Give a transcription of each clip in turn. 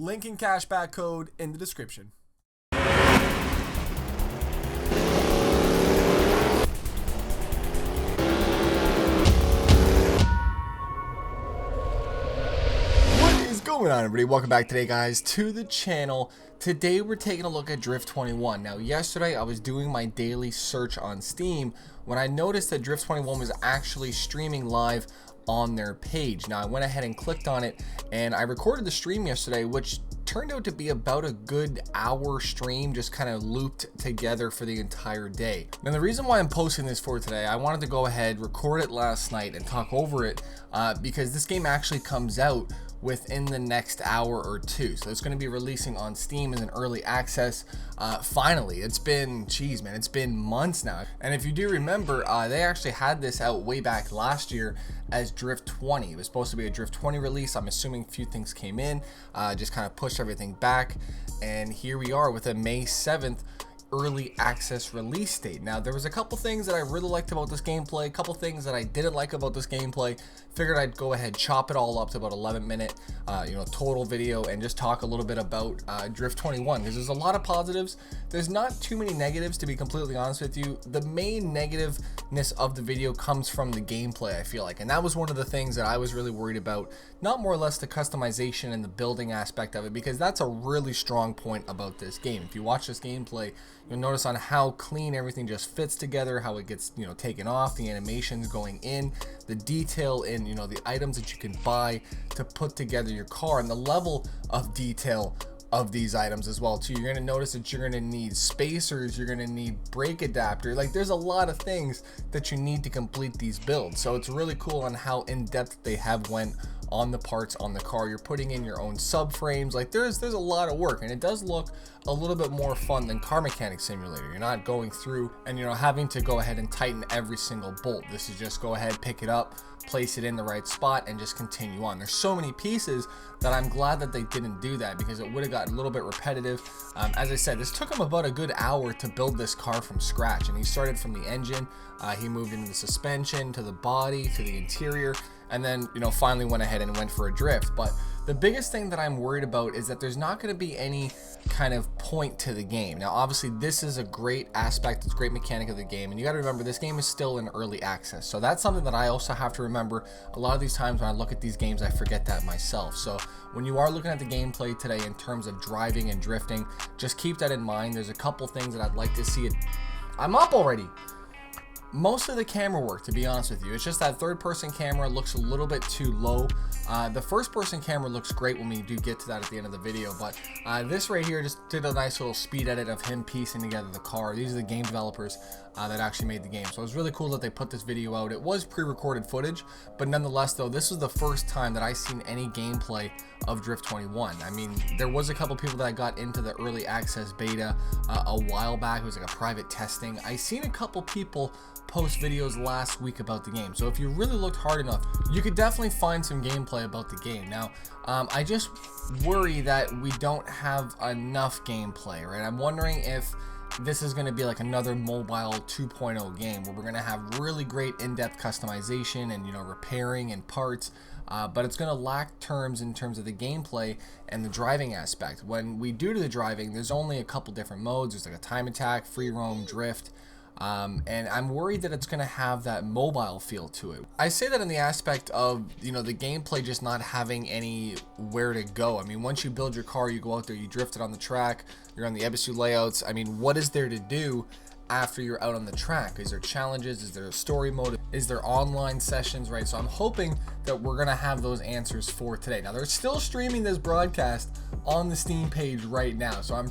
Link and cashback code in the description. Going on, everybody? Welcome back today, guys, to the channel. Today we're taking a look at DRIFT21. Now, yesterday I was doing my daily search on Steam when I noticed that DRIFT21 was actually streaming live on their page. Now, I went ahead and clicked on it and I recorded the stream yesterday, which turned out to be about a good hour stream, just kind of looped together for the entire day. Now, the reason why I'm posting this for today, I wanted to go ahead, record it last night and talk over it because this game actually comes out within the next hour or two. So it's going to be releasing on Steam as an early access. Finally, it's been, geez man, it's been months now. And if you do remember, they actually had this out way back last year as DRIFT20. It was supposed to be a DRIFT20 release. I'm assuming a few things came in, just kind of pushed everything back. And here we are with a May 7th early access release date. Now, there was a couple things that I really liked about this gameplay, a couple things that I didn't like about this gameplay. Figured I'd go ahead, chop it all up to about 11-minute total video and just talk a little bit about DRIFT21, because there's a lot of positives. There's not too many negatives, to be completely honest with you. The main negativeness of the video comes from the gameplay, I feel like, and that was one of the things that I was really worried about. Not more or less the customization and the building aspect of it, because that's a really strong point about this game. If you watch this gameplay, you'll notice on how clean everything just fits together, how it gets taken off, the animations going in, the detail in the items that you can buy to put together your car, and the level of detail of these items as well too. You're going to notice that you're going to need spacers, you're going to need brake adapter. Like, there's a lot of things that you need to complete these builds. So it's really cool on how in-depth they have went on the parts on the car. You're putting in your own subframes. Like, there's a lot of work, and it does look a little bit more fun than Car Mechanic Simulator. You're not going through and having to go ahead and tighten every single bolt. This is just go ahead, pick it up, place it in the right spot, and just continue on. There's so many pieces that I'm glad that they didn't do that, because it would have gotten a little bit repetitive. As I said, this took him about a good hour to build this car from scratch, and he started from the engine, he moved into the suspension, to the body, to the interior, and then finally went ahead and went for a drift. But the biggest thing that I'm worried about is that there's not going to be any kind of point to the game. Now, obviously, this is a great aspect, it's a great mechanic of the game, and you got to remember, this game is still in early access. So that's something that I also have to remember. A lot of these times when I look at these games, I forget that myself. So when you are looking at the gameplay today in terms of driving and drifting, just keep that in mind. There's a couple things that I'd like to see. I'm up already. Most of the camera work, to be honest with you, it's just that third person camera looks a little bit too low. The first person camera looks great when we do get to that at the end of the video, but this right here just did a nice little speed edit of him piecing together the car. These are the game developers that actually made the game, so it was really cool that they put this video out. It was pre-recorded footage, but nonetheless though, this was the first time that I seen any gameplay of DRIFT21. I mean, there was a couple people that got into the early access beta a while back. It was like a private testing. I seen a couple people post videos last week about the game, so if you really looked hard enough, you could definitely find some gameplay about the game. Now, I just worry that we don't have enough gameplay, right? I'm wondering if this is going to be like another mobile 2.0 game where we're going to have really great in-depth customization and repairing and parts, but it's going to lack terms in terms of the gameplay and the driving aspect. When we do the driving, there's only a couple different modes. There's like a time attack, free roam, drift, and I'm worried that it's going to have that mobile feel to it. I say that in the aspect of the gameplay just not having anywhere to go. I mean, once you build your car, you go out there, you drift it on the track, you're on the episode layouts. I mean, what is there to do after you're out on the track? Is there challenges? Is there a story mode? Is there online sessions, right? So I'm hoping that we're gonna have those answers for today. Now, they're still streaming this broadcast on the Steam page right now, so I'm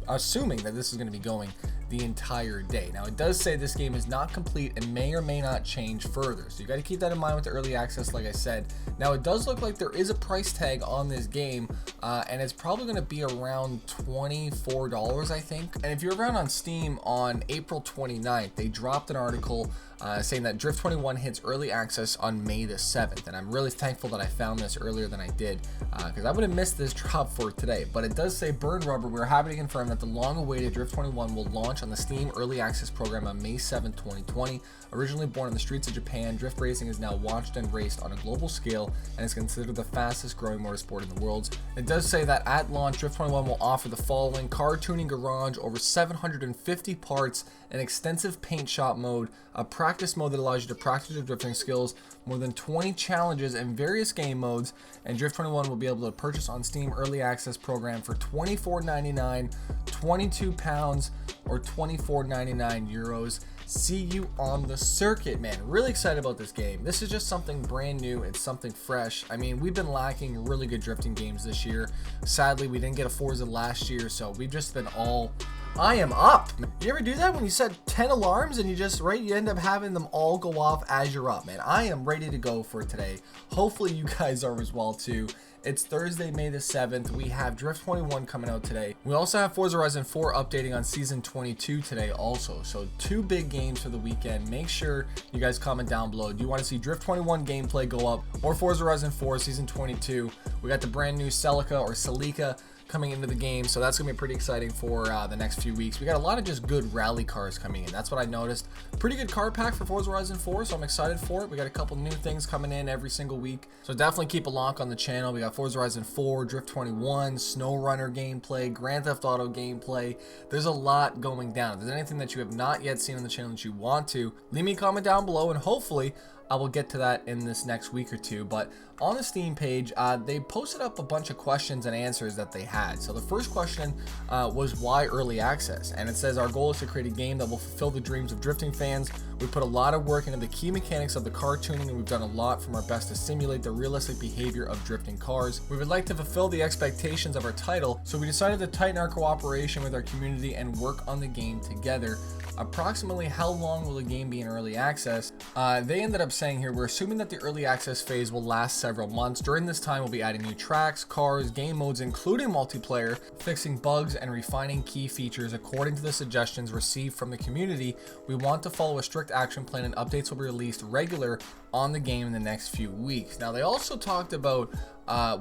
assuming that this is going to be going the entire day. Now, it does say this game is not complete and may or may not change further, so you got to keep that in mind with the early access, like I said. Now, it does look like there is a price tag on this game, and it's probably going to be around $24, I think. And if you're around on Steam on April 29th, they dropped an article saying that Drift21 hits early access on May the 7th, and I'm really thankful that I found this earlier than I did, because I would have missed this drop for today. But it does say, Burn Rubber, we're happy to confirm that the long-awaited Drift21 will launch on the Steam Early Access program on May 7th, 2020. Originally born on the streets of Japan, drift racing is now watched and raced on a global scale and is considered the fastest growing motorsport in the world. It does say that at launch, Drift21 will offer the following: car tuning garage, over 750 parts, an extensive paint shop mode, a practice mode that allows you to practice your drifting skills, more than 20 challenges and various game modes, and Drift21 will be able to purchase on Steam Early Access program for $24.99, £22, or €24.99. See you on the circuit, man. Really excited about this game. This is just something brand new. It's something fresh. I mean, we've been lacking really good drifting games this year. Sadly, we didn't get a Forza last year, so we've just been all... I am up. You ever do that when you set 10 alarms and you just, right, you end up having them all go off as you're up, man? I am ready to go for today. Hopefully you guys are as well too. It's Thursday, May the 7th. We have Drift21 coming out today. We also have Forza Horizon 4 updating on Season 22 today also. So 2 big games for the weekend. Make sure you guys comment down below. Do you want to see Drift21 gameplay go up or Forza Horizon 4 Season 22? We got the brand new Celica coming into the game, so that's gonna be pretty exciting for the next few weeks. We got a lot of just good rally cars coming in. That's what I noticed. Pretty good car pack for Forza Horizon 4, so I'm excited for it. We got a couple new things coming in every single week, so definitely keep a lock on the channel. We got Forza Horizon 4, Drift21, Snow Runner gameplay, Grand Theft Auto gameplay. There's a lot going down. If there's anything that you have not yet seen on the channel that you want to, leave me a comment down below, and hopefully I will get to that in this next week or two. But on the Steam page, they posted up a bunch of questions and answers that they had. So the first question was why early access? And it says, our goal is to create a game that will fulfill the dreams of drifting fans. We put a lot of work into the key mechanics of the car tuning, and we've done a lot from our best to simulate the realistic behavior of drifting cars. We would like to fulfill the expectations of our title, so we decided to tighten our cooperation with our community and work on the game together. Approximately how long will the game be in early access? They ended up saying here, we're assuming that the early access phase will last several months. During this time, we'll be adding new tracks, cars, game modes, including multiplayer, fixing bugs, and refining key features according to the suggestions received from the community. We want to follow a strict action plan, and updates will be released regular on the game in the next few weeks. Now, they also talked about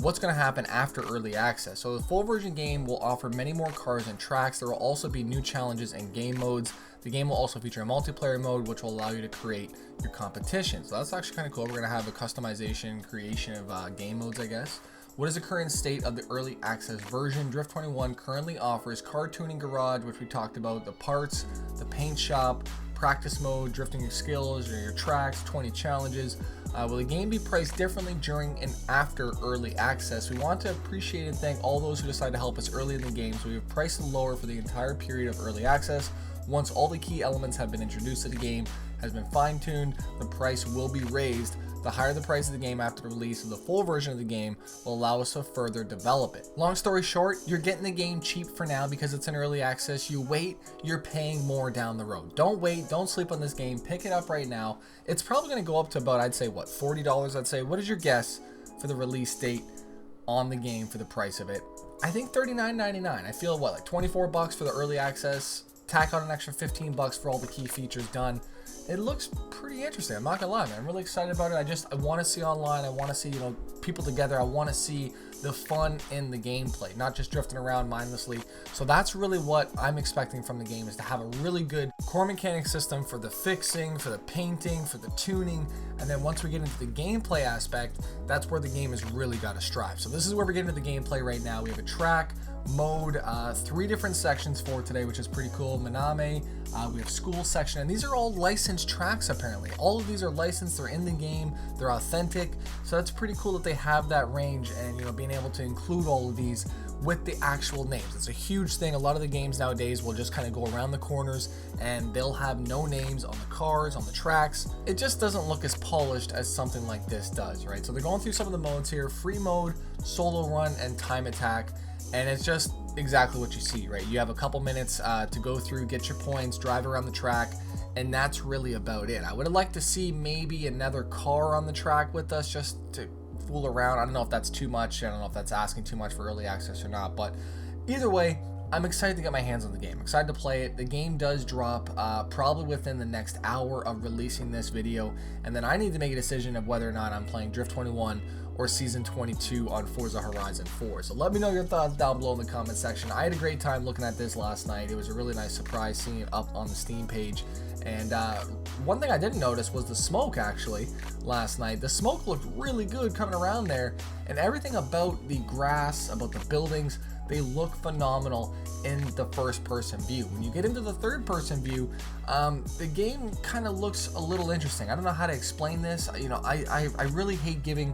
what's going to happen after early access. So the full version game will offer many more cars and tracks. There will also be new challenges and game modes. The game will also feature a multiplayer mode, which will allow you to create your competition. So that's actually kind of cool. We're going to have a customization, creation of game modes, I guess. What is the current state of the early access version? Drift21 currently offers car tuning garage, which we talked about, the parts, the paint shop, practice mode, drifting your skills, your tracks, 20 challenges. Will the game be priced differently during and after early access? We want to appreciate and thank all those who decide to help us early in the game, so we have priced it lower for the entire period of early access. Once all the key elements have been introduced to the game, has been fine-tuned, the price will be raised. The higher the price of the game after the release of the full version of the game will allow us to further develop it. Long story short, you're getting the game cheap for now because it's in early access. You wait, you're paying more down the road. Don't wait, don't sleep on this game. Pick it up right now. It's probably going to go up to about, I'd say, what, $40, I'd say. What is your guess for the release date on the game for the price of it? I think $39.99. I feel, what, like 24 bucks for the early access, tack on an extra 15 bucks for all the key features done. It looks pretty interesting. I'm not gonna lie, man. I'm really excited about it. I want to see online. I want to see, you know, people together. I want to see the fun in the gameplay, not just drifting around mindlessly. So that's really what I'm expecting from the game, is to have a really good core mechanic system for the fixing, for the painting, for the tuning. And then once we get into the gameplay aspect, that's where the game has really got to strive. So this is where we're getting into the gameplay right now. We have a track, mode, 3 different sections for today, which is pretty cool. Maname, we have school section, and these are all licensed tracks apparently. All of these are licensed, they're in the game, they're authentic, so that's pretty cool that they have that range, and you know, being able to include all of these with the actual names. It's a huge thing. A lot of the games nowadays will just kind of go around the corners and they'll have no names on the cars, on the tracks. It just doesn't look as polished as something like this does, right? So they're going through some of the modes here: free mode, solo run, and time attack. And it's just exactly what you see, right? You have a couple minutes to go through, get your points, drive around the track, and that's really about it. I would have liked to see maybe another car on the track with us just to fool around. I don't know if that's too much. I don't know if that's asking too much for early access or not, but either way, I'm excited to get my hands on the game. Excited to play it. The game does drop probably within the next hour of releasing this video, and then I need to make a decision of whether or not I'm playing Drift 21 or Season 22 on Forza Horizon 4. So let me know your thoughts down below in the comment section. I had a great time looking at this last night. It was a really nice surprise seeing it up on the Steam page. And one thing I didn't notice was the smoke actually last night. The smoke looked really good coming around there, and everything about the grass, about the buildings, they look phenomenal in the first person view. When you get into the third person view, the game kind of looks a little interesting. I don't know how to explain this. You know, I really hate giving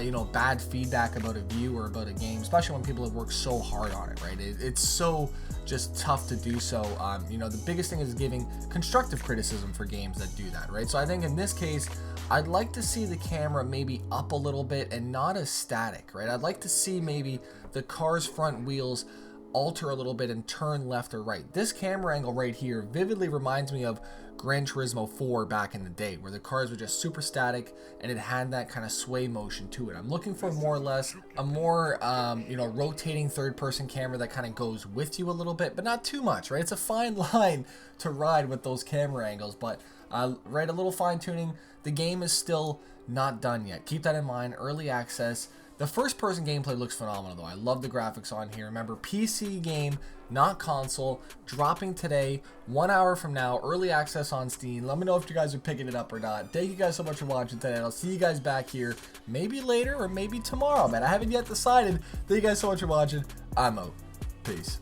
you know, bad feedback about a view or about a game, especially when people have worked so hard on it, right? It's so just tough to do so. You know, the biggest thing is giving constructive criticism for games that do that, right? So I think in this case, I'd like to see the camera maybe up a little bit and not as static, right? I'd like to see maybe the car's front wheels alter a little bit and turn left or right. This camera angle right here vividly reminds me of Gran Turismo 4 back in the day, where the cars were just super static and it had that kind of sway motion to it. I'm looking for more or less a more you know, rotating third person camera that kind of goes with you a little bit, but not too much, right? It's a fine line to ride with those camera angles, but right, a little fine tuning. The game is still not done yet. Keep that in mind. Early access. The first person gameplay looks phenomenal though. I love the graphics on here. Remember, PC game, not console, dropping today, 1 hour from now, early access on Steam. Let me know if you guys are picking it up or not. Thank you guys so much for watching today. I'll see you guys back here maybe later or maybe tomorrow, man. I haven't yet decided. Thank you guys so much for watching. I'm out. Peace.